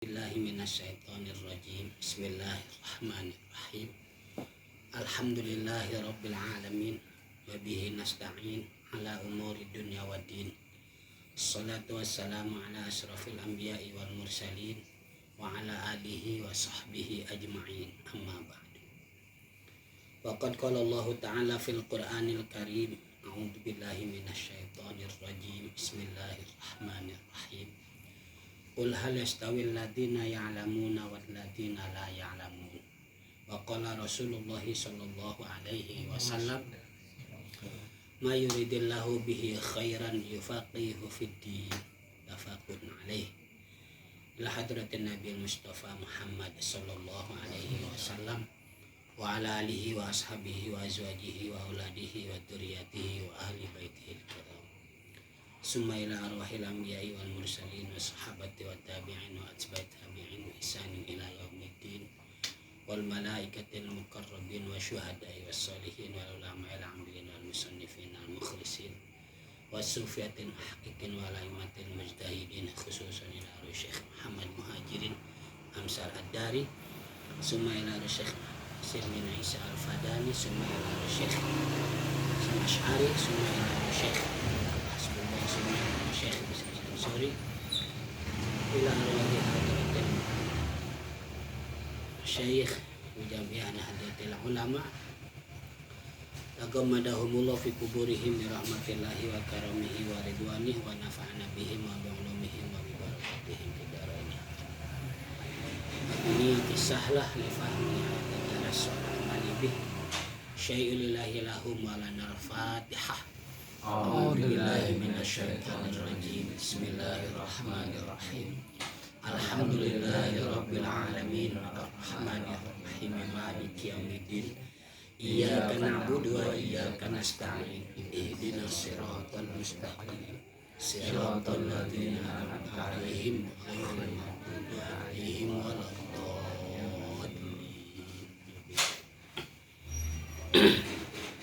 Billahi minasyaitonirrajim. Bismillahirrahmanirrahim. Alhamdulillahi rabbil alamin. Wa bihi nasta'in ala umuri dunya waddin. Assalatu wassalamu ala asrafil anbiya'i wal mursalin wa ala alihi wa sahbihi ajma'in. Amma ba'du. Wa qad qala Allah ta'ala fil Qur'anil Karim. A'udzu billahi minasyaitonirrajim. Bismillahirrahmanirrahim. Qul hal yastawil ladina ya'lamuna wal ladina la ya'lamun. Wa qala Rasulullah sallallahu alaihi wasallam, ma yuridillahu bihi khairan yufaqihu fid din. Tafaqun alaih. Ila hadratin Nabi Mustafa Muhammad sallallahu alaihi wasallam wa ala alihi wa ashabihi wa azwajihi wa auladihi wa dzurriyyatihi wa ahli baitihi al-kiram. Summa ila arwahil anbiya'i wal mursalin wa sahabati wa tabi'in wa atba'i tabi'in wa ihsanin ila yaumiddin wal malaikatil muqarrabin wa syuhada'i was solihin wal ulama'il 'amilin wal musannifin al mukhlisin was sufiyatin muhaqqiqin wal aimatil mujtahidin khususan ila Syekh Muhammad Muhajirin Amsal Ad-Dari, summa ila Syekh Silmin Isa Al-Fadani, summa ila Syekh Asy'ari, summa ila Syekh Syekh ila arwahi hadratil Syekh Jami'an Nahdlatul Ulama tagamadahumullah fi kuburihim bi rahmatillahi wa karamihi wa ridwanihi wa nafa'ana bihim wa bi'ulumihim wa bi barakatihim fid dharain. Ini kisahlah li fahmi hadats amali bih syai'ul ilahi lahum wa lana al-fatihah. A'udzubillahi minasyaitonirrajim. Bismillahirrahmanirrahim. Alhamdulillahi rabbil alamin arrahmanirrahim maliki yaumiddin. Iyyaka na'budu wa iyyaka nasta'in. Ihdinas siratal mustaqim. Siratal ladzina an'amta 'alaihim ghairil maghdubi 'alaihim waladdallin.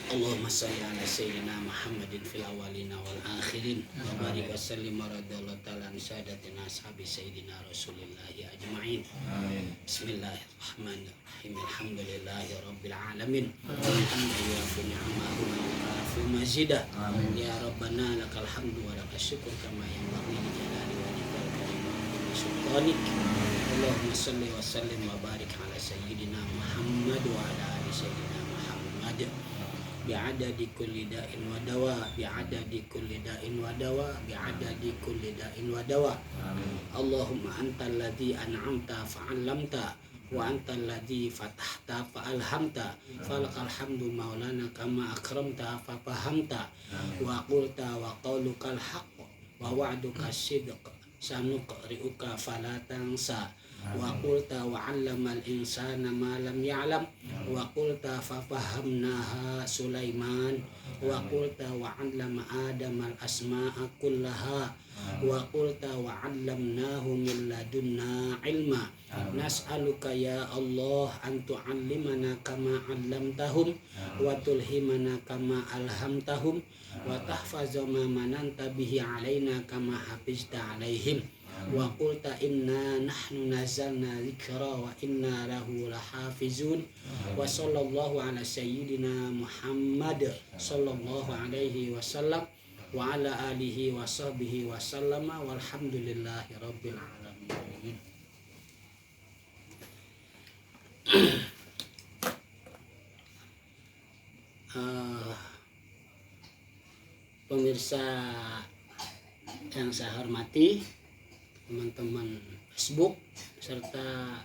Allahumma salli ala sayyidina Muhammadin fil awwalina wal akhirin wa barik wa sallim radhiyallahu ta'ala an sadatina ashabi sayyidina Rasulillahi ajma'in. Amin. Bismillahirrahmanirrahim. Alhamdulillahi rabbil alamin. Alhamdulillahi fi ni'amahu wa fi mazidah. Ya rabbana lakal hamdu wa lakal syukur kama yanbaghi li jalali wajhikal karim wa sultanik. Allahumma salli wa sallim wa barik ala sayyidina Muhammad wa ala ali sayyidina Muhammad. Bi'adadi kulli da'in wa dawa, bi'adadi kulli da'in wa dawa, bi'adadi kulli da'in wa dawa. Allahumma antal ladzi an'amta fa'allamta wa antal ladzi fatahta fa'alhamta, falakal hamdu maulana kama akramta fa fahamta, wa qulta wa qaulukal haqq wa wa'duka sidq, sanuqri'uka fala tansa, wa qulta wa 'allamal insana ma lam ya'lam, wa qulta fa fahamnaha Sulaiman, wa qulta wa 'allama Adamal asma'a kullaha, wa qulta wa 'allamnahu min ladunna ilma. Nas'aluka ya Allah an tu'allimana kama 'allamtahum wa tulhimana kama alhamtahum wa tahfaza ma mananta bihi 'alaina kama hafizta 'alaihim. Wa qulta inna nahnu nazzalna dzikra wa inna lahu lahafizun. Wa sallallahu ala sayyidina Muhammad sallallahu alaihi wasallam wa ala alihi wa sahbihi wa sallama walhamdulillahi rabbil alamin. Pemirsa yang saya hormati, teman-teman Facebook serta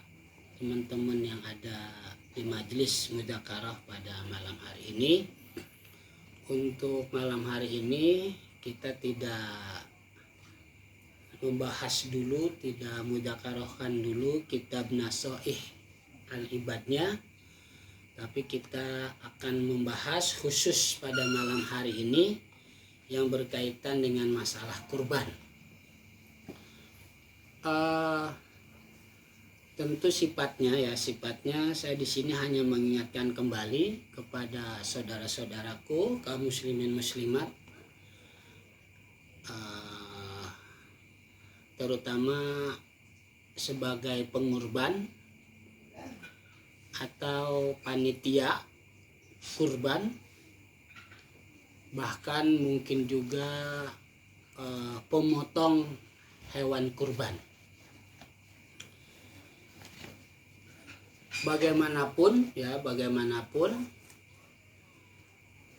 teman-teman yang ada di majelis mudzakarah pada malam hari ini. Untuk malam hari ini kita tidak membahas dulu, tidak mudzakarahkan dulu kitab Nasoih al-Ibadnya, tapi kita akan membahas khusus pada malam hari ini yang berkaitan dengan masalah kurban. Tentu sifatnya saya di sini hanya mengingatkan kembali kepada saudara-saudaraku kaum muslimin muslimat, terutama sebagai pengurban atau panitia kurban, bahkan mungkin juga pemotong hewan kurban. Bagaimanapun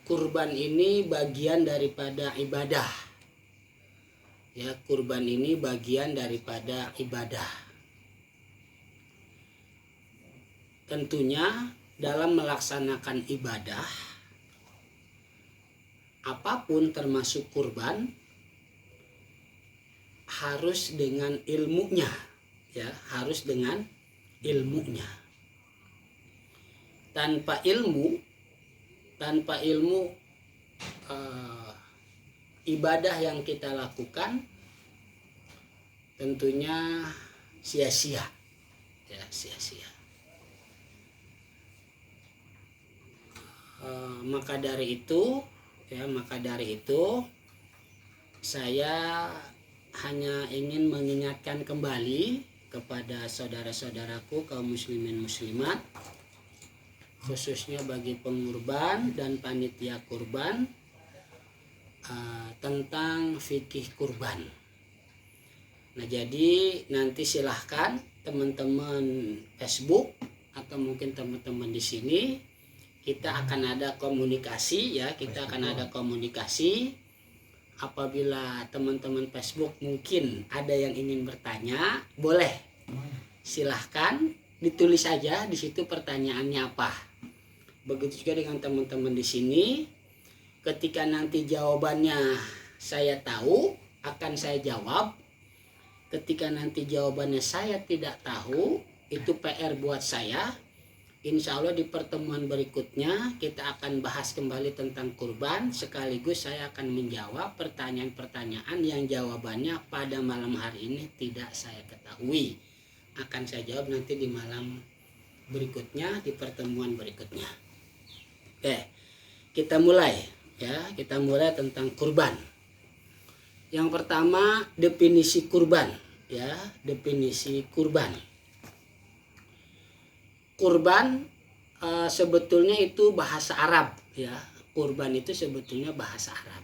kurban ini bagian daripada ibadah. Ya, kurban ini bagian daripada ibadah. Tentunya dalam melaksanakan ibadah apapun termasuk kurban harus dengan ilmunya, ya, harus dengan ilmunya. Tanpa ilmu ibadah yang kita lakukan tentunya sia-sia, ya, sia-sia. Maka dari itu saya hanya ingin mengingatkan kembali kepada saudara-saudaraku kaum muslimin muslimat, khususnya bagi pengurban dan panitia kurban, tentang fikih kurban. Nah, jadi nanti silahkan teman-teman Facebook atau mungkin teman-teman di sini, kita akan ada komunikasi, ya, apabila teman-teman Facebook mungkin ada yang ingin bertanya, boleh silahkan ditulis saja di situ pertanyaannya apa. Begitu juga dengan teman-teman di sini, ketika nanti jawabannya saya tahu akan saya jawab. Ketika nanti jawabannya saya tidak tahu, itu PR buat saya. Insya Allah di pertemuan berikutnya kita akan bahas kembali tentang kurban, sekaligus saya akan menjawab pertanyaan-pertanyaan yang jawabannya pada malam hari ini tidak saya ketahui. Akan saya jawab nanti di malam berikutnya, di pertemuan berikutnya. Oke, kita mulai, ya, kita mulai tentang kurban. Yang pertama, definisi kurban, ya, definisi kurban. Kurban sebetulnya itu bahasa Arab, ya. Kurban itu sebetulnya bahasa Arab.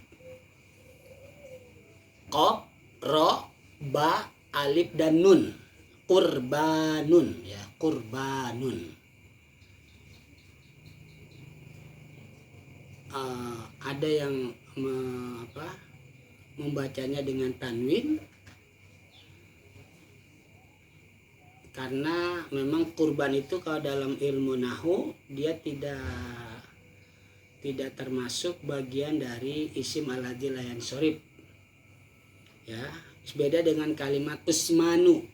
Qaf, ro, ba, alif dan nun. Kurbanun, ya, kurbanun. Ada yang membacanya dengan tanwin, karena memang kurban itu kalau dalam ilmu nahwu dia tidak termasuk bagian dari isim alladzi la yansorib, ya. Beda dengan kalimat usmanu.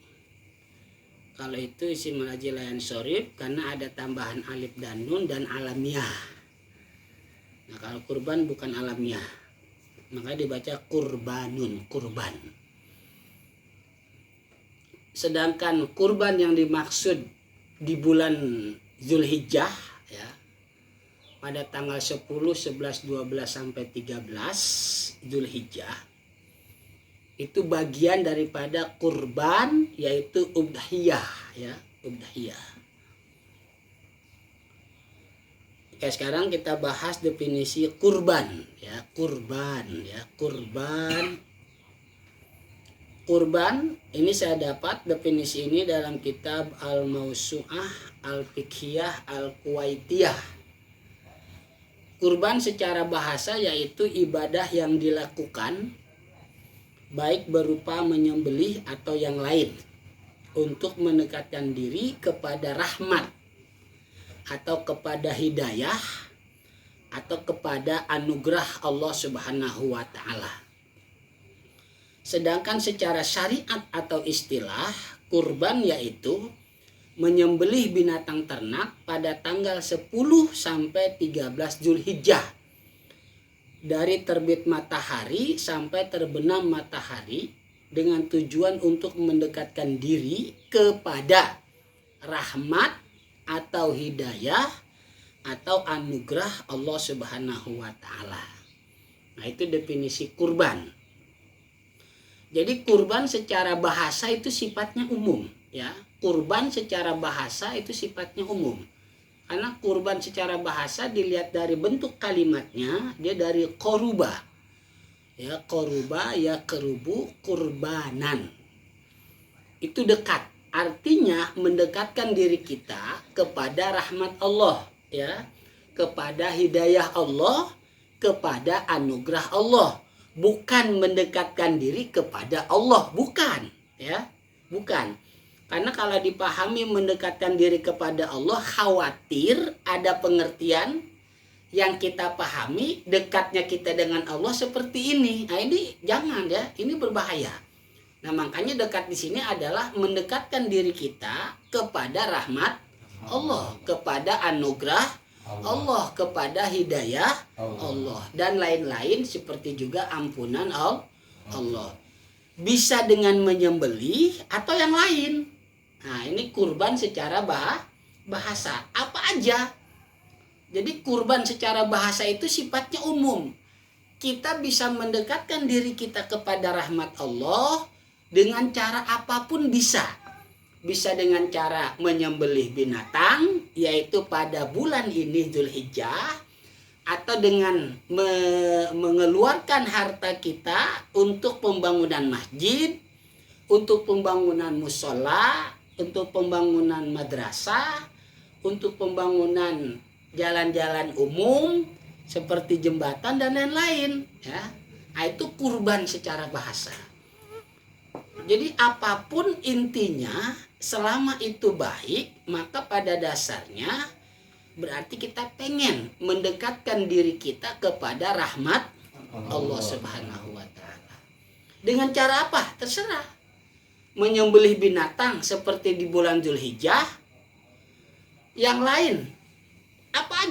Kalau itu isim alladzi la yansorib karena ada tambahan alif dan nun dan alamiah. Nah, kalau kurban bukan alamiah, maka dibaca kurbanun, kurban. Sedangkan kurban yang dimaksud di bulan Zulhijjah, ya, pada tanggal 10, 11, 12 sampai 13 Zulhijjah, itu bagian daripada kurban, yaitu udhiyah, ya, udhiyah. Oke, sekarang kita bahas definisi kurban, ya, kurban, ya, kurban. Kurban ini saya dapat definisi ini dalam kitab Al-Mausu'ah Al-Fiqhiyah Al-Kuwaitiyah. Kurban secara bahasa yaitu ibadah yang dilakukan baik berupa menyembelih atau yang lain untuk mendekatkan diri kepada rahmat atau kepada hidayah atau kepada anugerah Allah Subhanahu wa taala. Sedangkan secara syariat atau istilah, kurban yaitu menyembelih binatang ternak pada tanggal 10 sampai 13 Zulhijjah, dari terbit matahari sampai terbenam matahari, dengan tujuan untuk mendekatkan diri kepada rahmat atau hidayah atau anugerah Allah Subhanahu wa taala. Nah, itu definisi kurban. Jadi kurban secara bahasa itu sifatnya umum, ya. Kurban secara bahasa itu sifatnya umum. Karena kurban secara bahasa dilihat dari bentuk kalimatnya, dia dari koruba. Ya, koruba ya kerubu kurbanan. Itu dekat. Artinya mendekatkan diri kita kepada rahmat Allah, ya. Kepada hidayah Allah, kepada anugerah Allah. Bukan mendekatkan diri kepada Allah, bukan, ya. Bukan. Karena kalau dipahami mendekatkan diri kepada Allah, khawatir ada pengertian yang kita pahami dekatnya kita dengan Allah seperti ini. Nah ini jangan ya, ini berbahaya. Nah makanya dekat di sini adalah mendekatkan diri kita kepada rahmat Allah, kepada anugerah Allah, kepada hidayah Allah, dan lain-lain seperti juga ampunan Allah. Bisa dengan menyembelih atau yang lain. Nah ini kurban secara bahasa apa aja. Jadi kurban secara bahasa itu sifatnya umum. Kita bisa mendekatkan diri kita kepada rahmat Allah dengan cara apapun bisa. Bisa dengan cara menyembelih binatang, yaitu pada bulan ini Dzulhijjah, atau dengan mengeluarkan harta kita untuk pembangunan masjid, untuk pembangunan musola, untuk pembangunan madrasah, untuk pembangunan jalan-jalan umum seperti jembatan dan lain-lain, ya. Nah, itu kurban secara bahasa. Jadi apapun intinya, selama itu baik, maka pada dasarnya berarti kita pengen mendekatkan diri kita kepada rahmat Allah Subhanahu wa taala. Dengan cara apa? Terserah. Menyembelih binatang seperti di bulan Dzulhijjah, yang lain apa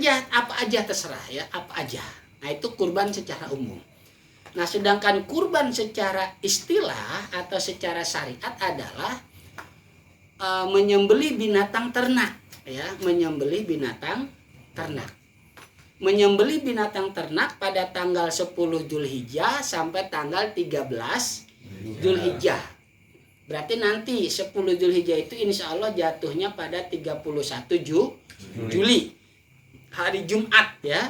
aja terserah ya, apa aja. Nah itu kurban secara umum. Nah sedangkan kurban secara istilah atau secara syariat adalah menyembelih binatang ternak, ya, menyembelih binatang ternak. Menyembelih binatang ternak pada tanggal 10 Dzulhijjah sampai tanggal 13 Dzulhijjah. Berarti nanti 10 Dzulhijjah itu insya Allah jatuhnya pada 31 Juli. Hari Jumat ya.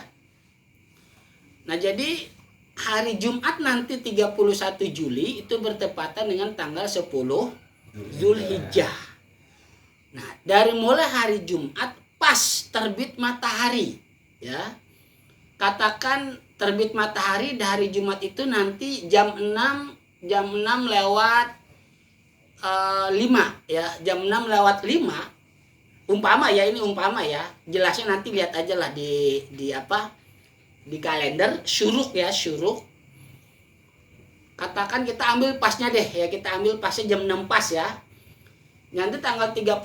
Nah jadi hari Jumat nanti 31 Juli itu bertepatan dengan tanggal 10 Dzulhijjah. Nah dari mulai hari Jumat pas terbit matahari ya. Katakan terbit matahari dari Jumat itu nanti jam 6 lewat 5 ya, jam 6 lewat 5 umpama ya, ini umpama ya, jelasnya nanti lihat aja lah di kalender syuruk ya, syuruk. Katakan kita ambil pasnya deh ya, kita ambil pasnya jam 6 pas ya. Nanti tanggal 31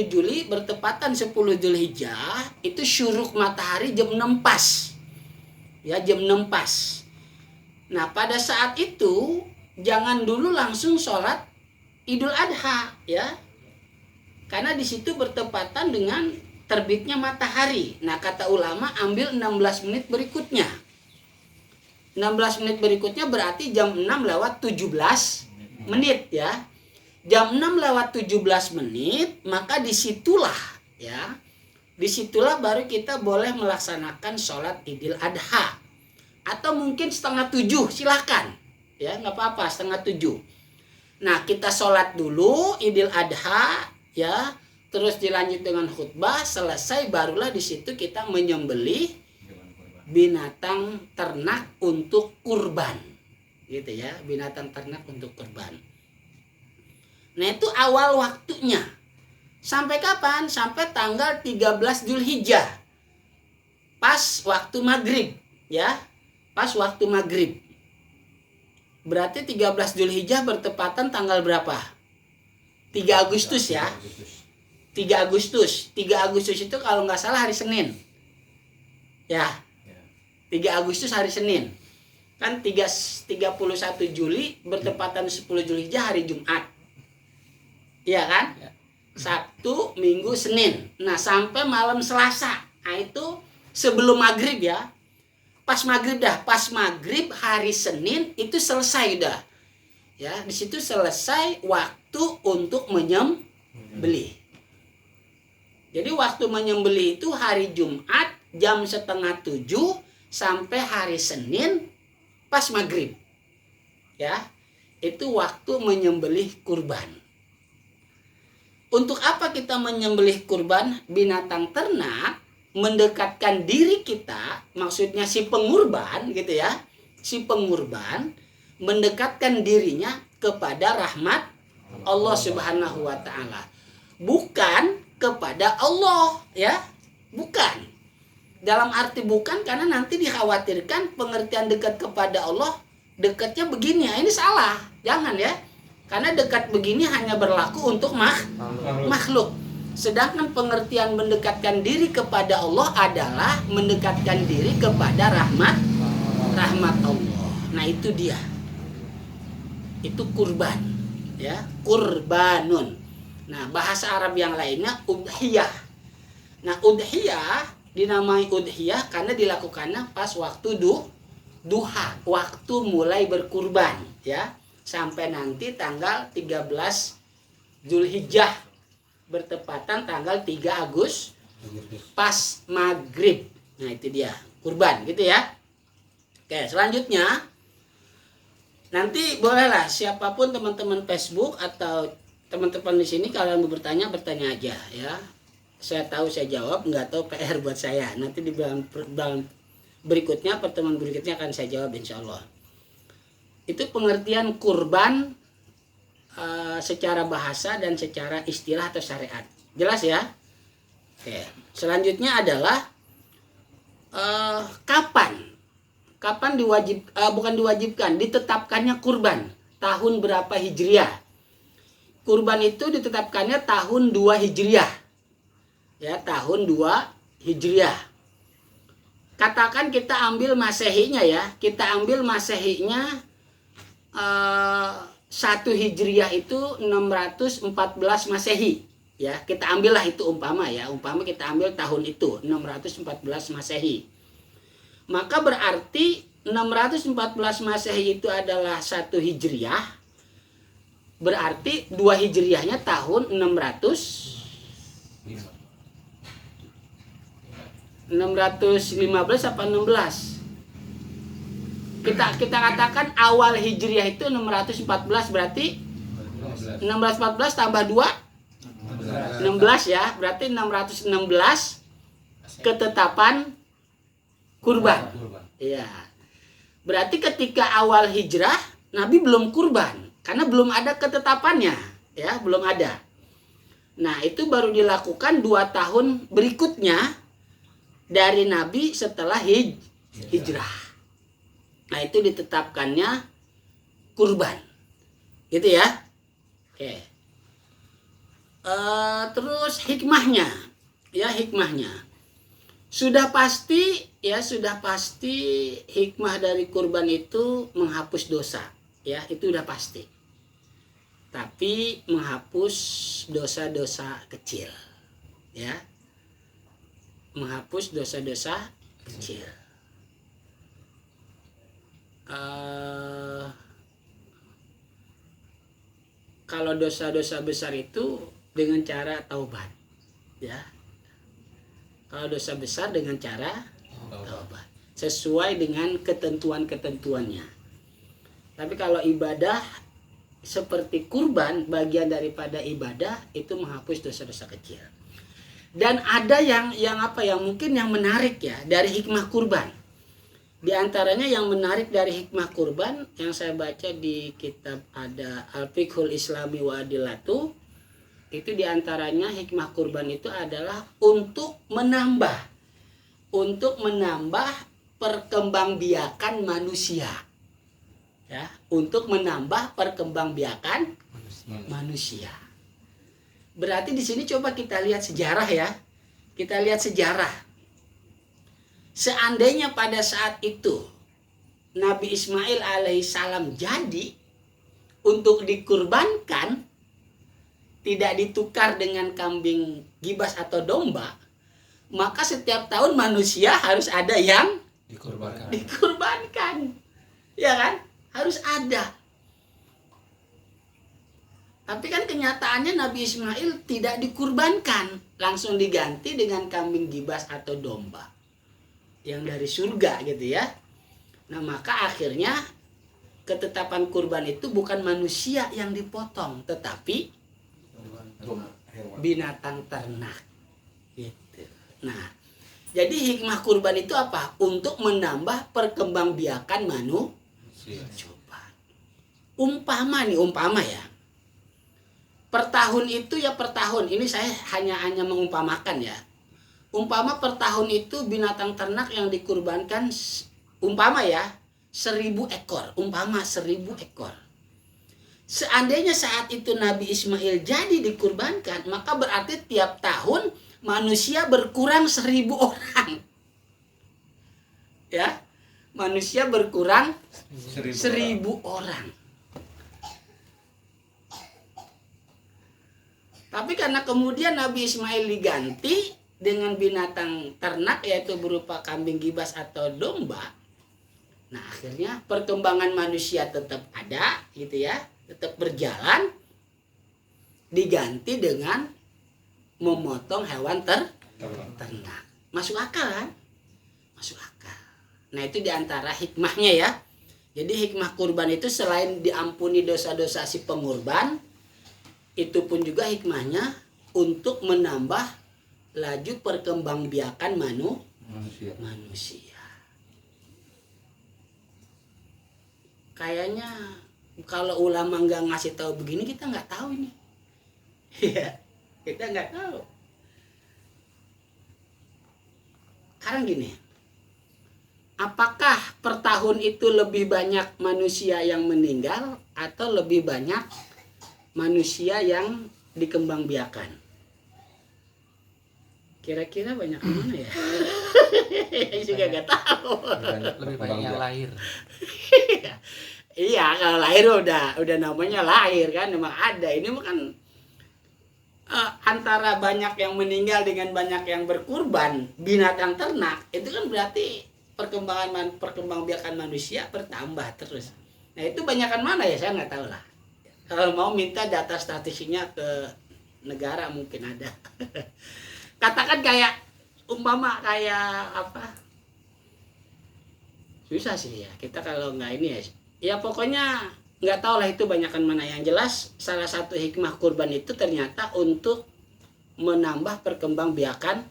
Juli bertepatan 10 Dzulhijjah itu syuruk matahari jam 6 pas. Ya, jam 6 pas. Nah, pada saat itu jangan dulu langsung sholat Idul Adha ya. Karena di situ bertepatan dengan terbitnya matahari. Nah, kata ulama ambil 16 menit berikutnya. 16 menit berikutnya berarti jam 6 lewat 17 menit ya. Jam 6 lewat 17 menit, maka disitulah ya. Disitulah baru kita boleh melaksanakan sholat Idul Adha. Atau mungkin setengah 7, silakan. Ya, nggak apa-apa, setengah 7. Nah kita sholat dulu Idul Adha ya, terus dilanjut dengan khutbah, selesai barulah di situ kita menyembelih binatang ternak untuk kurban, gitu ya, binatang ternak untuk kurban. Nah itu awal waktunya. Sampai kapan? Sampai tanggal 13 Dzulhijjah. Pas waktu maghrib ya, pas waktu maghrib. Berarti 13 Dzulhijjah bertepatan tanggal berapa? 3 Agustus ya. 3 Agustus. 3 Agustus itu kalau nggak salah hari Senin. Ya. 3 Agustus hari Senin. Kan 31 Juli bertepatan 10 Dzulhijjah hari Jumat. Iya kan? Sabtu, Minggu, Senin. Nah, sampai malam Selasa. Nah, itu sebelum maghrib ya. Pas maghrib dah, pas maghrib hari Senin itu selesai dah. Ya, di situ selesai waktu untuk beli. Jadi waktu menyembelih itu hari Jumat jam 6:30 sampai hari Senin pas maghrib. Ya, itu waktu menyembelih kurban. Untuk apa kita menyembelih kurban? Binatang ternak mendekatkan diri kita, maksudnya si pengurban gitu ya. Si pengurban mendekatkan dirinya kepada rahmat Allah Subhanahu wa taala. Bukan kepada Allah, ya. Bukan. Dalam arti bukan karena nanti dikhawatirkan pengertian dekat kepada Allah, dekatnya begini. Ini salah. Jangan ya. Karena dekat begini hanya berlaku untuk makhluk. Sedangkan pengertian mendekatkan diri kepada Allah adalah mendekatkan diri kepada rahmat Allah. Nah, itu dia. Itu kurban, ya, kurbanun. Nah, bahasa Arab yang lainnya udhiyah. Nah, udhiyah dinamai udhiyah karena dilakukannya pas waktu duha, waktu mulai berkurban, ya, sampai nanti tanggal 13 Zulhijjah, bertepatan tanggal 3 Agustus pas maghrib. Nah, itu dia kurban gitu ya. Oke, selanjutnya nanti bolehlah siapapun teman-teman Facebook atau teman-teman di sini kalau mau bertanya aja ya. Saya tahu saya jawab, nggak tahu PR buat saya. Nanti di bulan berikutnya, pertemuan berikutnya akan saya jawab insya Allah. Itu pengertian kurban secara bahasa dan secara istilah atau syariat. Jelas ya? Oke. Selanjutnya adalah kapan ditetapkannya kurban, tahun berapa Hijriah. Kurban itu ditetapkannya tahun 2 Hijriah. Ya, tahun 2 Hijriah. Katakan kita ambil Masehinya ya. Kita ambil Masehinya 1 Hijriah itu 614 Masehi. Ya, kita ambillah itu umpama kita ambil tahun itu 614 Masehi. Maka berarti 614 Masehi itu adalah 1 Hijriah. Berarti 2 Hijriahnya tahun 615 apa 16? Kita katakan awal Hijriah itu 614, berarti 614 tambah 2 16 ya, berarti 616 ketetapan kurban. Iya. Berarti ketika awal hijrah Nabi belum kurban karena belum ada ketetapannya, ya, belum ada. Nah, itu baru dilakukan 2 tahun berikutnya dari Nabi setelah hijrah. Nah, itu ditetapkannya kurban. Gitu ya. Oke. Terus hikmahnya. Ya, hikmahnya. Sudah pasti hikmah dari kurban itu menghapus dosa. Ya, itu udah pasti. Tapi menghapus dosa-dosa kecil. Ya. Menghapus dosa-dosa kecil. Kalau dosa-dosa besar itu dengan cara taubat, ya. Kalau dosa besar dengan cara taubat, sesuai dengan ketentuan-ketentuannya. Tapi kalau ibadah seperti kurban, bagian daripada ibadah itu menghapus dosa-dosa kecil. Dan ada yang mungkin yang menarik ya dari hikmah kurban. Di antaranya yang menarik dari hikmah kurban yang saya baca di kitab ada Al-Fiqhul Islami wa Adillatu, itu di antaranya hikmah kurban itu adalah untuk menambah perkembangbiakan manusia. Ya, untuk menambah perkembangbiakan manusia. Berarti di sini coba kita lihat sejarah ya. Kita lihat sejarah. Seandainya pada saat itu Nabi Ismail alaihissalam jadi untuk dikurbankan, tidak ditukar dengan kambing gibas atau domba, maka setiap tahun manusia harus ada yang dikurbankan. Ya kan? Harus ada. Tapi kan kenyataannya Nabi Ismail tidak dikurbankan, langsung diganti dengan kambing gibas atau domba yang dari surga gitu ya. Nah maka akhirnya ketetapan kurban itu bukan manusia yang dipotong, tetapi binatang ternak gitu. Nah jadi hikmah kurban itu apa? Untuk menambah perkembangbiakan manusia. Coba umpama ya, per tahun itu ya per tahun, ini saya hanya mengumpamakan ya. Umpama per tahun itu binatang ternak yang dikurbankan umpama ya 1.000 ekor, umpama 1.000 ekor. Seandainya saat itu Nabi Ismail jadi dikurbankan, maka berarti tiap tahun manusia berkurang 1.000 orang. Ya, manusia berkurang 1.000 orang. Tapi karena kemudian Nabi Ismail diganti dengan binatang ternak yaitu berupa kambing gibas atau domba. Nah akhirnya perkembangan manusia tetap ada gitu ya, tetap berjalan, diganti dengan memotong hewan ternak. Masuk akal kan? Masuk akal. Nah itu diantara hikmahnya ya. Jadi hikmah kurban itu selain diampuni dosa-dosa si pengurban, itu pun juga hikmahnya untuk menambah laju perkembangbiakan manusia. Kayaknya kalau ulama nggak ngasih tahu begini kita nggak tahu ini. Iya, kita nggak tahu. Sekarang gini, apakah per tahun itu lebih banyak manusia yang meninggal atau lebih banyak manusia yang dikembangbiakan? Kira-kira banyak mana ya? Juga nggak tahu. Lebih banyak yang lahir. Iya, kalau lahir udah namanya lahir kan, memang ada. Ini kan antara banyak yang meninggal dengan banyak yang berkurban binatang ternak, itu kan berarti perkembangbiakan manusia bertambah terus. Nah itu banyakan mana ya, saya nggak tahu lah. Kalau mau minta data statistiknya ke negara mungkin ada. Katakan kayak umpama kayak apa? Susah sih ya. Kita kalau nggak ini ya pokoknya nggak tahu lah itu banyakan mana. Yang jelas salah satu hikmah kurban itu ternyata untuk menambah perkembangbiakan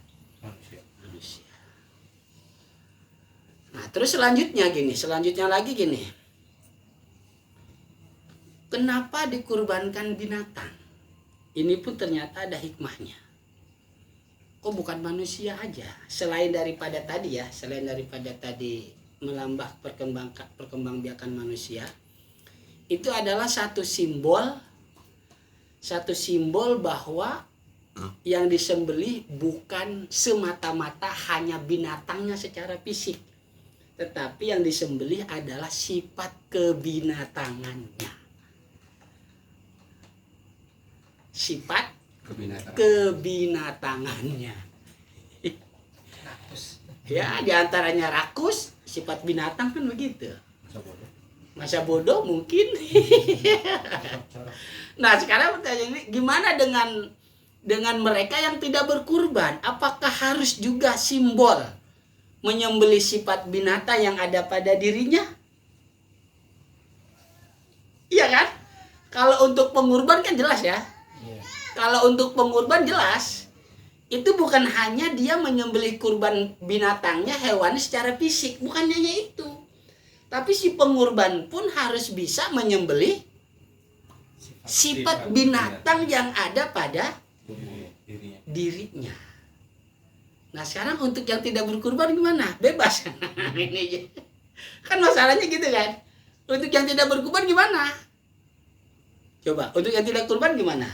manusia. Nah terus selanjutnya lagi gini. Kenapa dikurbankan binatang? Ini pun ternyata ada hikmahnya. Kok bukan manusia aja? Selain daripada tadi melambah perkembangbiakan manusia, itu adalah satu simbol bahwa yang disembelih bukan semata-mata hanya binatangnya secara fisik, tetapi yang disembelih adalah sifat kebinatangannya. Sifat kebinatangannya. Ya, diantaranya rakus, sifat binatang kan begitu. Masa bodoh mungkin. Nah, sekarang pertanyaannya gimana dengan mereka yang tidak berkurban? Apakah harus juga simbol menyembelih sifat binatang yang ada pada dirinya? Iya kan? Kalau untuk pengurban kan jelas ya. Kalau untuk pengurban jelas, itu bukan hanya dia menyembelih kurban binatangnya, hewannya secara fisik, bukan hanya itu. Tapi si pengurban pun harus bisa menyembelih sifat binatang yang ada pada dirinya. Nah sekarang untuk yang tidak berkurban gimana? Bebas. Ini kan masalahnya gitu kan. Untuk yang tidak berkurban gimana? Coba, untuk yang tidak kurban gimana?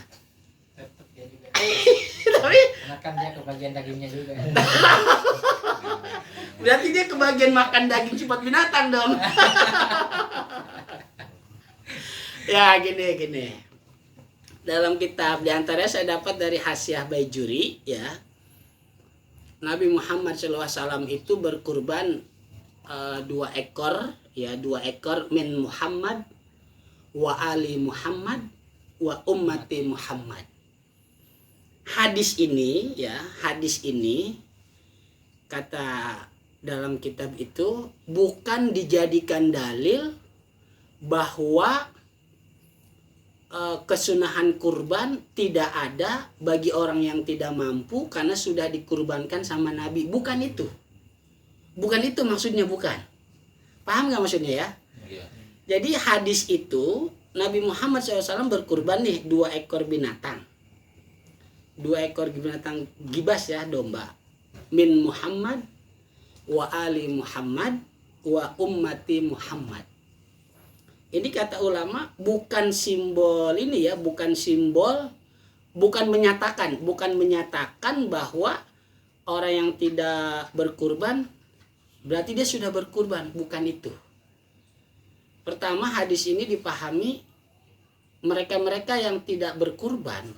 Tapi kan dia kebagian dagingnya juga. Berarti dia kebagian makan daging sifat binatang dong. Ya gini. Dalam kitab diantaranya saya dapat dari Hasyiah Baijuri ya. Nabi Muhammad SAW itu berkurban 2 ekor min Muhammad wa ali Muhammad wa ummati Muhammad. Hadis ini kata dalam kitab itu bukan dijadikan dalil bahwa kesunahan kurban tidak ada bagi orang yang tidak mampu karena sudah dikurbankan sama Nabi. Bukan itu maksudnya, bukan. Paham nggak maksudnya ya? Iya. Jadi hadis itu Nabi Muhammad SAW berkurban nih 2 ekor binatang. 2 ekor binatang gibas ya, domba. Min Muhammad wa ali Muhammad wa ummati Muhammad. Ini kata ulama bukan simbol ini ya, bukan menyatakan bahwa orang yang tidak berkurban berarti dia sudah berkurban, bukan itu. Pertama, hadis ini dipahami mereka-mereka yang tidak berkurban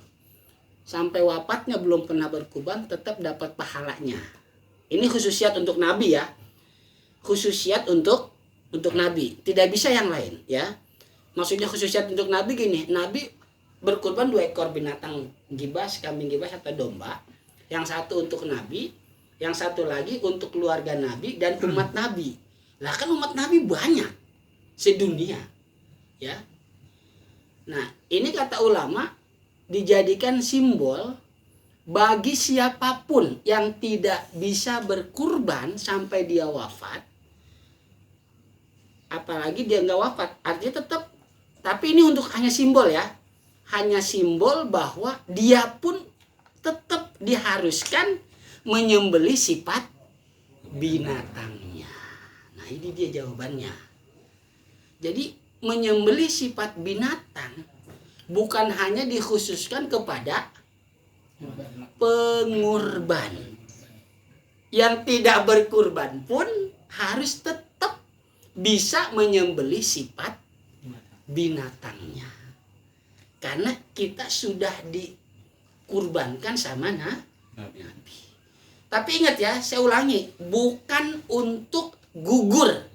sampai wafatnya belum pernah berkurban tetap dapat pahalanya. Ini khususiat untuk Nabi ya. Khususiat untuk Nabi, tidak bisa yang lain ya. Maksudnya khususiat untuk Nabi gini, Nabi berkurban 2 ekor binatang gibas, kambing gibas atau domba. Yang satu untuk Nabi, yang satu lagi untuk keluarga Nabi dan umat Nabi. Lah kan umat Nabi banyak sedunia ya. Nah, ini kata ulama dijadikan simbol bagi siapapun yang tidak bisa berkurban sampai dia wafat. Apalagi dia nggak wafat, artinya tetap. Tapi ini untuk hanya simbol ya, hanya simbol bahwa dia pun tetap diharuskan menyembelih sifat binatangnya. Nah ini dia jawabannya. Jadi menyembelih sifat binatang bukan hanya dikhususkan kepada pengurban. Yang tidak berkurban pun harus tetap bisa menyembelih sifat binatangnya. Karena kita sudah dikurbankan sama Nabi. Tapi ingat ya, saya ulangi, bukan untuk gugur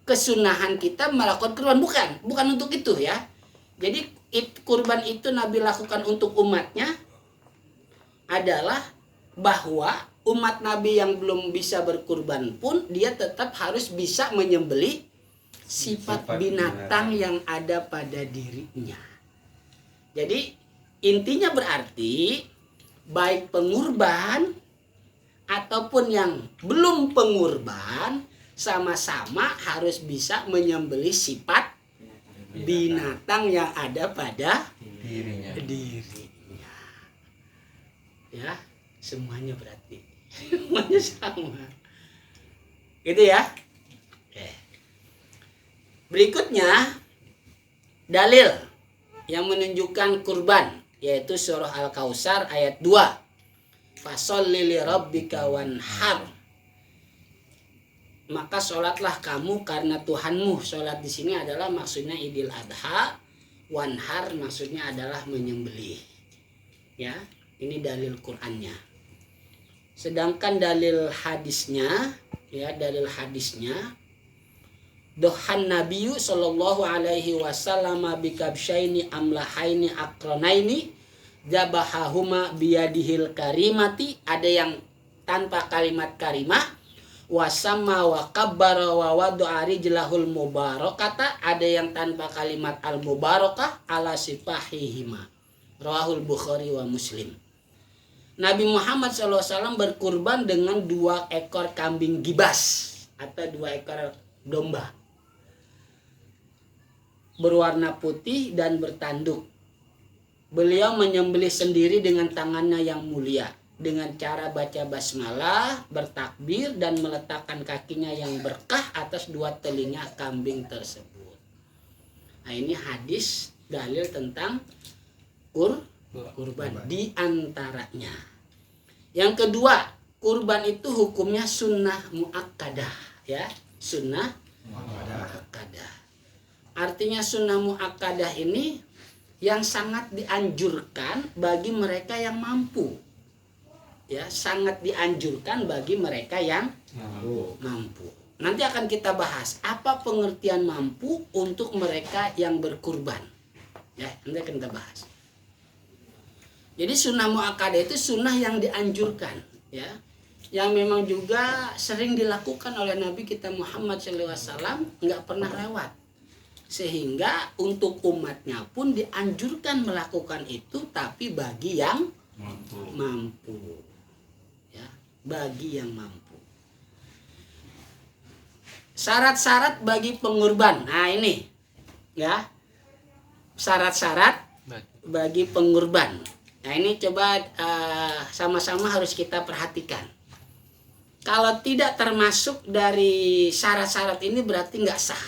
kesunahan kita melakukan kurban, bukan untuk itu ya. Jadi kurban itu Nabi lakukan untuk umatnya adalah bahwa umat Nabi yang belum bisa berkurban pun dia tetap harus bisa menyembelih sifat binatang yang ada pada dirinya. Jadi intinya berarti baik pengurban ataupun yang belum pengurban sama-sama harus bisa menyembelih sifat binatang yang ada pada dirinya. Ya, semuanya berarti semuanya sama. Gitu ya. Oke. Berikutnya dalil yang menunjukkan kurban yaitu surah Al-Kautsar ayat 2. Fasholli li rabbika wanhar. Maka sholatlah kamu karena Tuhanmu. Sholat di sini adalah maksudnya Idul Adha. Wanhar maksudnya adalah menyembelih. Ya, ini dalil Qur'annya. Sedangkan dalil hadisnya, dohan Nabiyu sallallahu alaihi wasallam bikabsyaini amlahaini akranaini zabahahuma biyadihil karimati. Ada yang tanpa kalimat karimah, wasama wa kabbara wa wadu'a rijlahul mubarakata. Ada yang tanpa kalimat al mubarakah ala sifahihima. Rawahul Bukhari wa Muslim. Nabi Muhammad SAW berkurban dengan 2 ekor kambing gibas atau 2 ekor domba berwarna putih dan bertanduk. Beliau menyembelih sendiri dengan tangannya yang mulia dengan cara baca basmalah, bertakbir dan meletakkan kakinya yang berkah atas 2 telinga kambing tersebut. Nah ini hadis dalil tentang kurban di antaranya. Yang kedua, kurban itu hukumnya sunnah muakkadah ya, sunnah muakkadah. Artinya sunnah muakkadah ini yang sangat dianjurkan bagi mereka yang mampu. Ya, sangat dianjurkan bagi mereka yang mampu. Nanti akan kita bahas apa pengertian mampu untuk mereka yang berkurban. Ya, nanti akan kita bahas. Jadi sunnah muakkadah itu sunnah yang dianjurkan, ya, yang memang juga sering dilakukan oleh Nabi kita Muhammad SAW, nggak pernah lewat, sehingga untuk umatnya pun dianjurkan melakukan itu, tapi bagi yang mampu, ya, bagi yang mampu. Syarat-syarat bagi pengurban, nah ini, ya, syarat-syarat bagi pengurban. Nah ini coba sama-sama harus kita perhatikan. Kalau tidak termasuk dari syarat-syarat ini berarti nggak sah.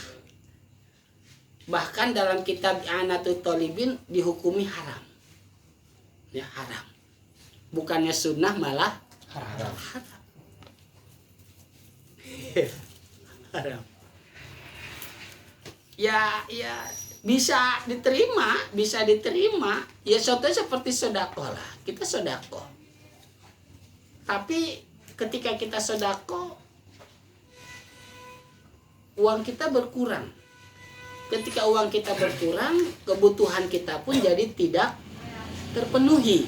Bahkan dalam kitab I'anatul Thalibin dihukumi haram. Ya, haram. Bukannya sunnah malah haram. Haram. Ya bisa diterima. Ya contohnya seperti sedekah lah. Kita sedekah. Tapi ketika kita sedekah, uang kita berkurang. Ketika uang kita berkurang, kebutuhan kita pun jadi tidak terpenuhi.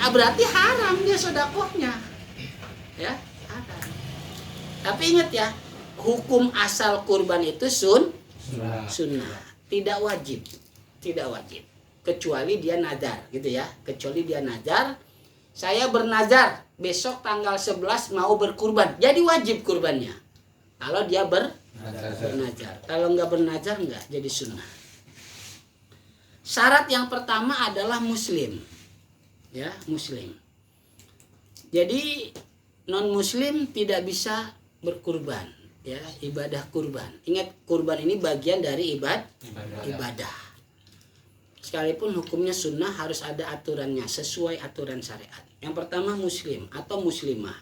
Nah, berarti haram dia sedekahnya. Ya, haram. Tapi ingat ya, hukum asal kurban itu sunnah, tidak wajib, kecuali dia nazar, gitu ya. Kecuali dia nazar, saya bernazar besok tanggal 11 mau berkurban, jadi wajib kurbannya. Kalau dia bernazar, kalau nggak bernazar nggak jadi sunnah. Syarat yang pertama adalah muslim, ya, muslim. Jadi non muslim tidak bisa berkurban, ya, ibadah kurban. Ingat, kurban ini bagian dari ibadah. Sekalipun hukumnya sunnah, harus ada aturannya sesuai aturan syariat. Yang pertama muslim atau muslimah.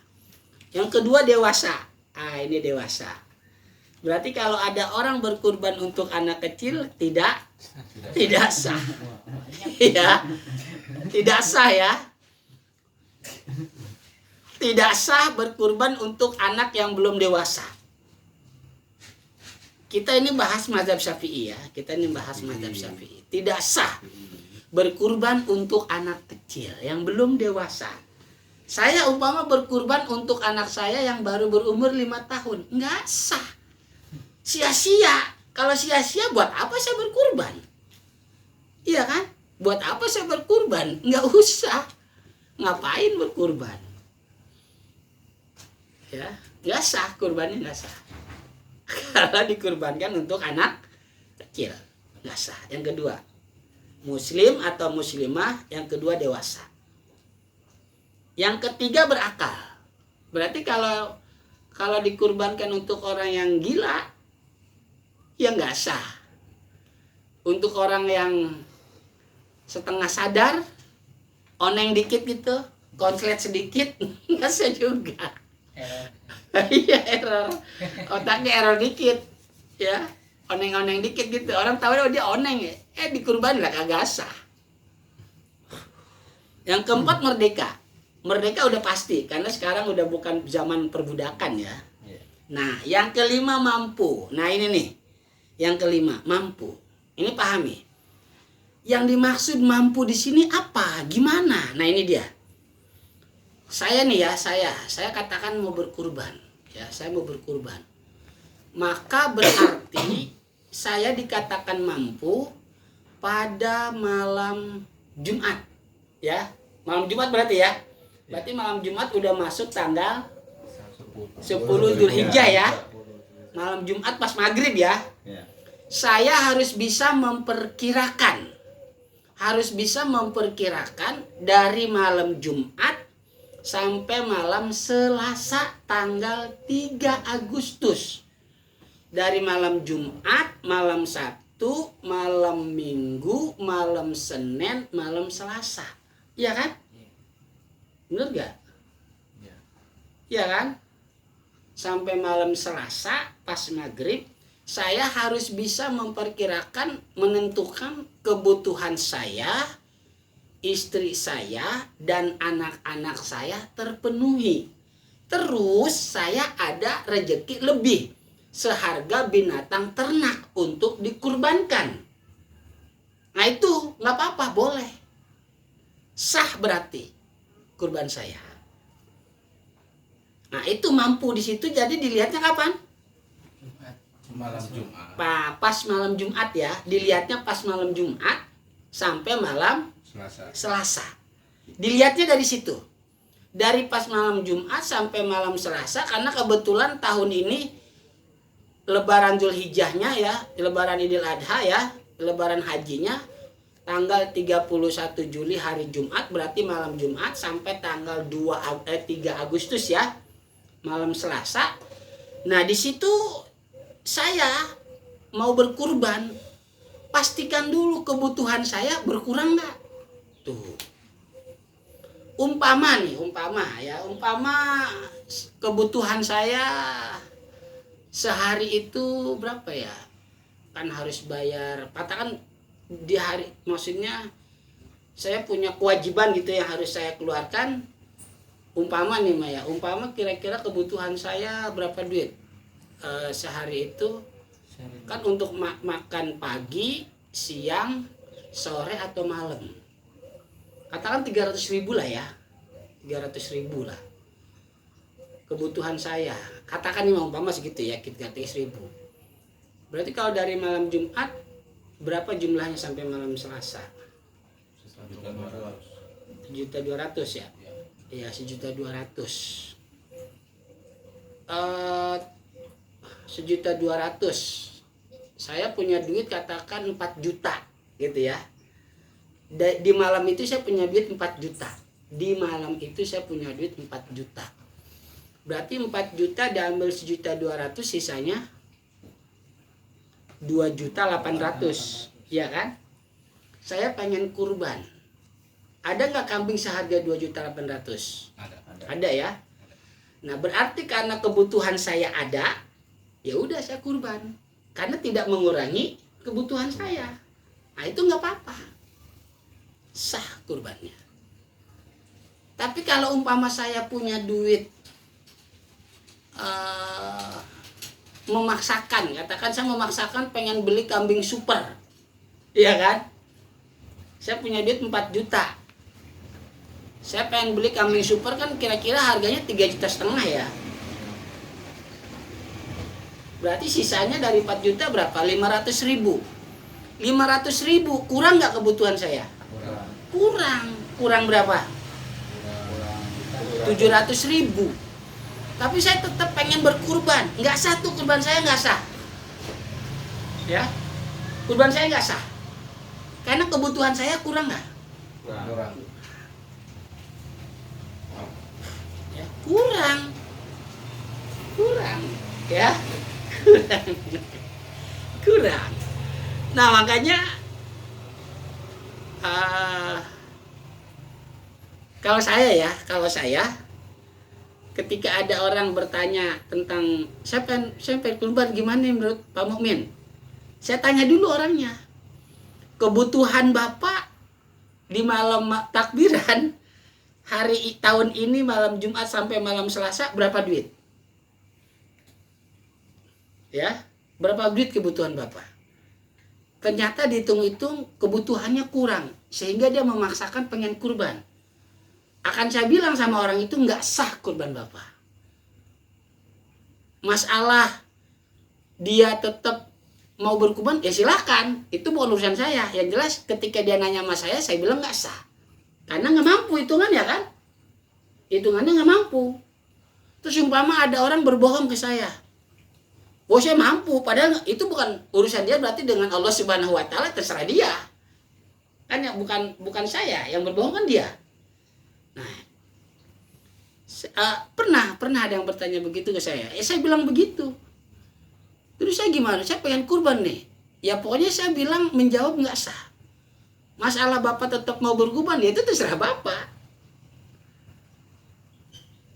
Yang kedua dewasa. Ini dewasa. Berarti kalau ada orang berkurban untuk anak kecil tidak sah. Ya. Tidak sah ya. Tidak sah berkurban untuk anak yang belum dewasa. Kita ini bahas mazhab Syafi'i ya. Tidak sah berkurban untuk anak kecil yang belum dewasa. Saya umpama berkurban untuk anak saya yang baru berumur 5 tahun. Nggak sah. Sia-sia. Kalau sia-sia buat apa saya berkurban? Iya kan? Buat apa saya berkurban? Nggak usah. Ngapain berkurban? Ya, nggak sah, kurbannya nggak sah. Kalau dikurbankan untuk anak kecil, nggak sah. Yang kedua, muslim atau muslimah. Yang kedua dewasa. Yang ketiga berakal. Berarti kalau dikurbankan untuk orang yang gila, ya nggak sah. Untuk orang yang setengah sadar, oneng dikit gitu, konslet sedikit, nggak sah juga. Iya, error. Otaknya error dikit, ya, oneng-oneng dikit gitu. Orang tahu dia oneng, dikurban lah kagak sah. Yang keempat merdeka. Merdeka udah pasti, karena sekarang udah bukan zaman perbudakan ya. Nah, yang kelima mampu. Nah ini nih, yang kelima mampu. Ini pahami. Yang dimaksud mampu di sini apa? Gimana? Nah ini dia. Saya nih ya, saya katakan mau berkurban, ya, saya mau berkurban. Maka berarti saya dikatakan mampu pada malam Jumat, ya. Malam Jumat berarti ya. Berarti malam Jumat udah masuk tanggal 10 Dzulhijjah ya. Malam Jumat pas maghrib ya. Saya harus bisa memperkirakan. Dari malam Jumat sampai malam Selasa tanggal 3 Agustus. Dari malam Jumat, malam Sabtu, malam Minggu, malam Senin, malam Selasa. Iya kan? Bener gak? Iya kan? Sampai malam Selasa pas maghrib, saya harus bisa memperkirakan, menentukan kebutuhan saya, istri saya, dan anak-anak saya terpenuhi. Terus saya ada rejeki lebih, seharga binatang ternak untuk dikurbankan. Nah itu nggak apa-apa, boleh. Sah berarti kurban saya. Nah itu mampu di situ, jadi dilihatnya kapan? Malam Jumat. Pas malam Jumat ya, dilihatnya pas malam Jumat sampai malam Selasa. Dilihatnya dari situ. Dari pas malam Jumat sampai malam Selasa, karena kebetulan tahun ini Lebaran Zulhijjahnya ya, Lebaran Idul Adha ya, Lebaran hajinya tanggal 31 Juli hari Jumat, berarti malam Jumat sampai tanggal 3 Agustus ya, malam Selasa. Nah di situ saya mau berkurban, pastikan dulu kebutuhan saya berkurang nggak. Tuh, umpama kebutuhan saya sehari itu berapa ya, kan harus bayar, katakan di hari, maksudnya saya punya kewajiban gitu yang harus saya keluarkan. Umpama kira-kira kebutuhan saya berapa duit sehari itu, kan untuk makan pagi, siang, sore atau malam, katakan 300.000 lah ya, 300.000 lah kebutuhan saya, katakan nih umpama segitu ya, 300.000. Berarti kalau dari malam Jumat berapa jumlahnya sampai malam Selasa? 1.200.000 ya. Iya, 1.200.000. 1.200.000. Saya punya duit katakan 4 juta gitu ya. Di malam itu saya punya duit 4 juta. Di malam itu saya punya duit 4 juta. Berarti 4 juta diambil 1.200.000, sisanya 2.800.000, ya kan? Saya pengen kurban. Ada nggak kambing seharga 2.800.000? Ada ya. Nah berarti karena kebutuhan saya ada, ya udah saya kurban. Karena tidak mengurangi kebutuhan saya. Nah itu nggak apa-apa, sah kurbannya. Tapi kalau umpama saya punya duit, memaksakan, katakan saya memaksakan pengen beli kambing super, iya kan? Saya punya duit 4 juta, saya pengen beli kambing super, kan kira-kira harganya 3,5 juta ya. Berarti sisanya dari 4 juta berapa? 500.000. 500.000 kurang nggak kebutuhan saya? Kurang berapa? 700.000. Tapi saya tetap pengen berkurban, nggak sah tuh kurban saya, nggak sah. Ya, kurban saya nggak sah. Karena kebutuhan saya kurang nggak? Ya, kurang, ya, kurang. Nah makanya kalau saya ketika ada orang bertanya tentang saya pengen kurban gimana menurut Pak Mukmin, saya tanya dulu orangnya, kebutuhan Bapak di malam takbiran hari tahun ini malam Jumat sampai malam Selasa berapa duit? Ya, berapa duit kebutuhan Bapak? Ternyata dihitung-hitung kebutuhannya kurang, sehingga dia memaksakan pengen kurban. Akan saya bilang sama orang itu, nggak sah kurban Bapak. Masalah dia tetap mau berkurban, ya silakan, itu bukan urusan saya. Yang jelas ketika dia nanya sama saya bilang nggak sah, karena nggak mampu hitungannya kan, hitungannya nggak mampu. Terus umpama ada orang berbohong ke saya, oh saya mampu, padahal itu bukan urusan dia, berarti dengan Allah Subhanahu Wa Taala, terserah dia. Kan ya, bukan saya yang berbohong, kan dia. Nah, pernah ada yang bertanya begitu ke saya. Saya bilang begitu. Terus saya gimana? Saya pengen kurban nih. Ya pokoknya saya bilang menjawab nggak sah. Masalah Bapak tetap mau berkurban, ya itu terserah Bapak.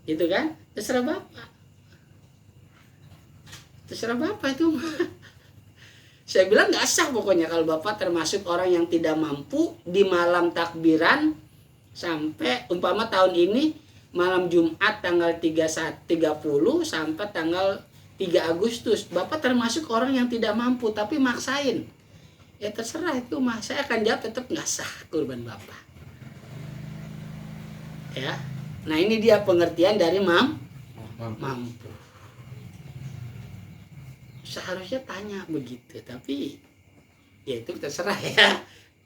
Gitu kan? Terserah Bapak. Terserah Bapak itu. Saya bilang nggak sah pokoknya kalau Bapak termasuk orang yang tidak mampu di malam takbiran sampai umpama tahun ini malam Jumat tanggal 30 sampai tanggal 3 Agustus. Bapak termasuk orang yang tidak mampu tapi maksain. Ya terserah itu mah. Saya akan jawab tetap nggak sah kurban bapak. Ya. Nah ini dia pengertian dari mampu. Seharusnya tanya begitu, tapi ya itu terserah ya.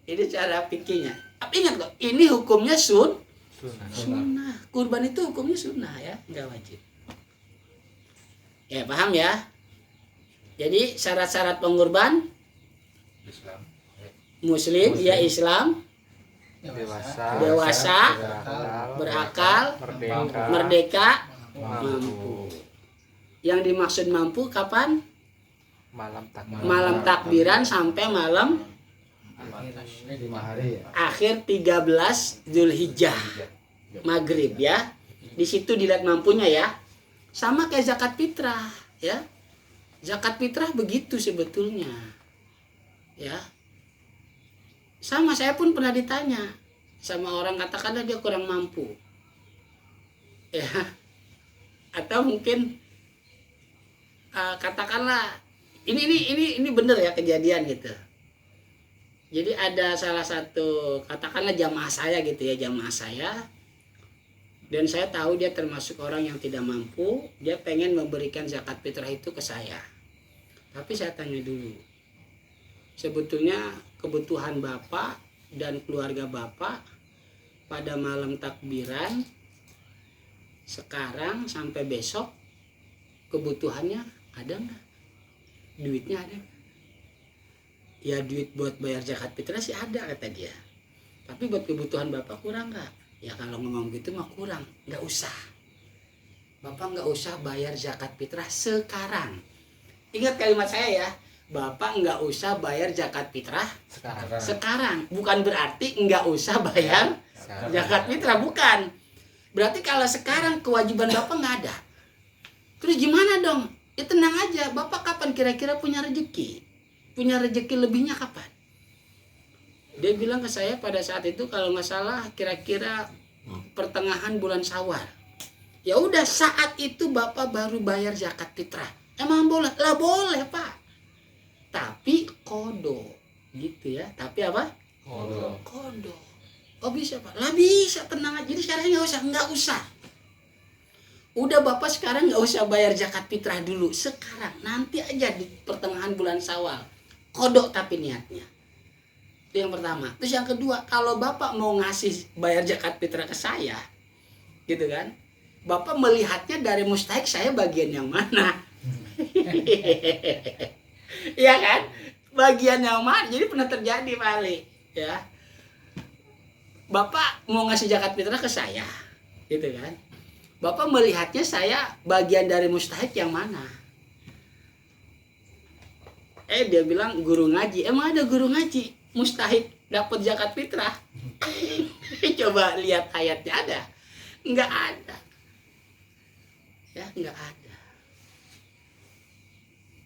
Ini cara pikirnya. Tapi ingat kok, ini hukumnya sunnah. Kurban itu hukumnya sunnah ya, nggak wajib. Ya paham ya. Jadi syarat-syarat pengurban Islam. Muslim, ya Islam, dewasa, berakal, merdeka, mampu. Yang dimaksud mampu kapan? Malam takbiran sampai malam 5 hari ya. akhir 13 Zulhijjah maghrib ya. Di situ dilihat mampunya ya. Sama kayak zakat fitrah ya. Zakat fitrah begitu sebetulnya. Ya. Sama, saya pun pernah ditanya sama orang, katakanlah dia kurang mampu. Ya. Atau mungkin katakanlah ini bener ya kejadian gitu. Jadi ada salah satu, katakanlah jamaah saya gitu ya, jamaah saya. Dan saya tahu dia termasuk orang yang tidak mampu, dia pengen memberikan zakat fitrah itu ke saya. Tapi saya tanya dulu, sebetulnya kebutuhan Bapak dan keluarga Bapak pada malam takbiran sekarang sampai besok kebutuhannya ada nggak? Duitnya ada nggak? Ya duit buat bayar zakat fitrah sih ada kata dia. Tapi buat kebutuhan Bapak kurang nggak? Ya kalau ngomong gitu mah kurang, nggak usah. Bapak nggak usah bayar zakat fitrah sekarang. Ingat kalimat saya ya, Bapak nggak usah bayar zakat fitrah sekarang. Bukan berarti nggak usah bayar zakat fitrah, bukan. Berarti kalau sekarang kewajiban Bapak nggak ada. Terus gimana dong? Ya tenang aja, Bapak kapan kira-kira punya rezeki? Punya rezeki lebihnya kapan? Dia bilang ke saya pada saat itu kalau nggak salah kira-kira pertengahan bulan Syawal. Ya udah saat itu Bapak baru bayar zakat fitrah. Emang boleh? Lah boleh Pak. Tapi kodo gitu ya. Tapi apa? Kodo. Oh bisa Pak? Lah bisa, tenang aja. Jadi sekarang nggak usah. Udah Bapak sekarang nggak usah bayar zakat fitrah dulu. Sekarang nanti aja di pertengahan bulan Syawal. Kodok tapi niatnya. Itu yang pertama. Terus yang kedua, kalau Bapak mau ngasih bayar zakat fitrah ke saya, gitu kan? Bapak melihatnya dari mustahik saya bagian yang mana? Iya kan? Bagian yang mana? Jadi pernah terjadi Pak Ali, ya. Bapak mau ngasih zakat fitrah ke saya, gitu kan? Bapak melihatnya saya bagian dari mustahik yang mana? Dia bilang guru ngaji. Emang ada guru ngaji mustahik dapat zakat fitrah? Coba lihat ayatnya ada? Enggak ada. Ya, enggak ada.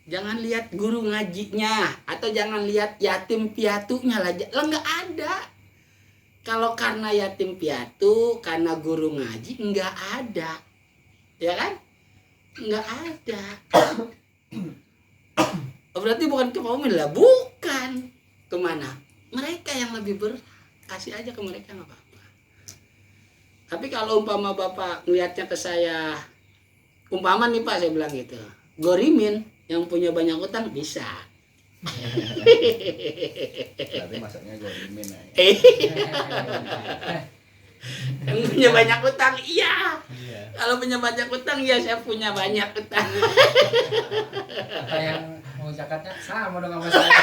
Jangan lihat guru ngajinya atau jangan lihat yatim piatunya lah. Enggak ada. Kalau karena yatim piatu, karena guru ngaji, enggak ada. Ya kan? Enggak ada. Berarti bukan ke paumin lah, bukan. Kemana? Mereka yang lebih berhak, kasih aja ke mereka nggak apa-apa. Tapi kalau umpama Bapak ngelihatnya ke saya, umpama nih Pak saya bilang gitu, gorimin yang punya banyak utang bisa. Berarti masaknya gorimin ya. Yang punya banyak utang, iya. Kalau punya banyak utang, iya saya punya banyak utang. Apa yang mau zakatnya sama dong sama saya.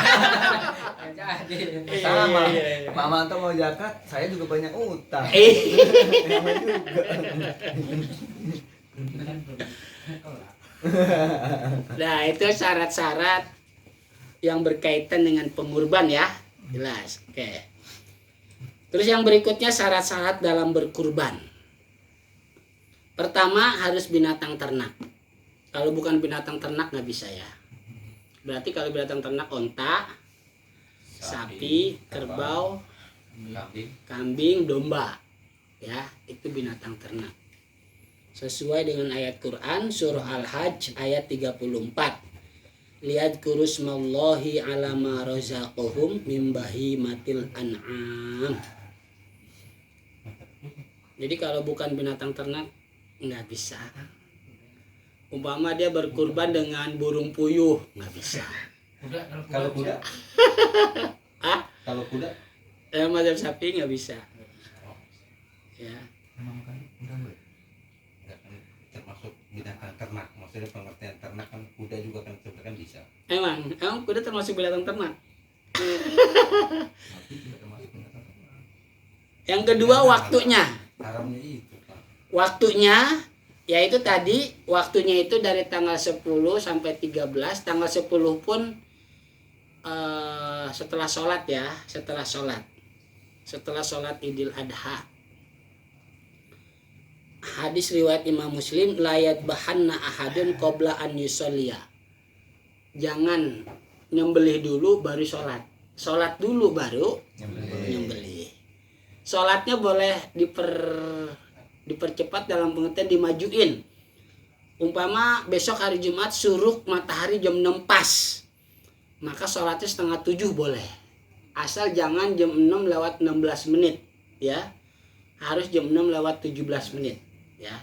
Jadi Sama. Mama tuh mau zakat, saya juga banyak utang. Sama juga. Nah itu syarat-syarat yang berkaitan dengan pengurban ya, jelas. Oke. Terus yang berikutnya syarat-syarat dalam berkurban. Pertama harus binatang ternak. Kalau bukan binatang ternak nggak bisa ya. Berarti kalau binatang ternak onta, sapi, kerbau, kambing, domba, ya itu binatang ternak. Sesuai dengan ayat Quran surah Al-Hajj ayat 34. liyadhkuru smallahi ala ma razaqahum min bahimatil an'am. Jadi kalau bukan binatang ternak nggak bisa. Umpama dia berkurban dengan burung puyuh nggak bisa. Kalau kuda? Ah? Kalau kuda? Mazhab Syafi'i nggak bisa. Ya. Enggak kan termasuk binatang ternak. Maksudnya pengertian ternak kan kuda juga kan sebenarnya kan bisa. Emang kuda termasuk binatang ternak. Tapi tidak termasuk binatang ternak. Yang kedua waktunya. Haramnya itu Pak. Waktunya yaitu tadi waktunya itu dari tanggal 10 sampai 13. Tanggal 10 pun setelah sholat ya, setelah sholat Idul Adha. Hadis riwayat Imam Muslim, layat bahanna ahadun qabla an yusolliya. Jangan nyembelih dulu baru sholat. Sholat dulu baru nyembelih. Sholatnya boleh dipercepat dalam pengertian dimajuin. Umpama besok hari Jumat suruk matahari jam 6 pas, maka sholatnya setengah 7 boleh. Asal jangan jam 6 lewat 16 menit ya. Harus jam 6 lewat 17 menit ya.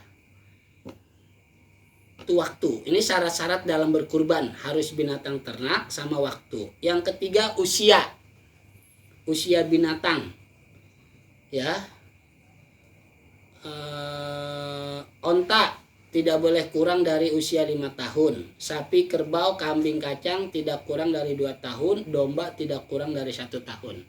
Itu waktu. Ini syarat-syarat dalam berkurban, harus binatang ternak sama waktu. Yang ketiga usia. Usia binatang. Ya. Onta tidak boleh kurang dari usia 5 tahun. Sapi, kerbau, kambing, kacang tidak kurang dari 2 tahun. Domba tidak kurang dari 1 tahun.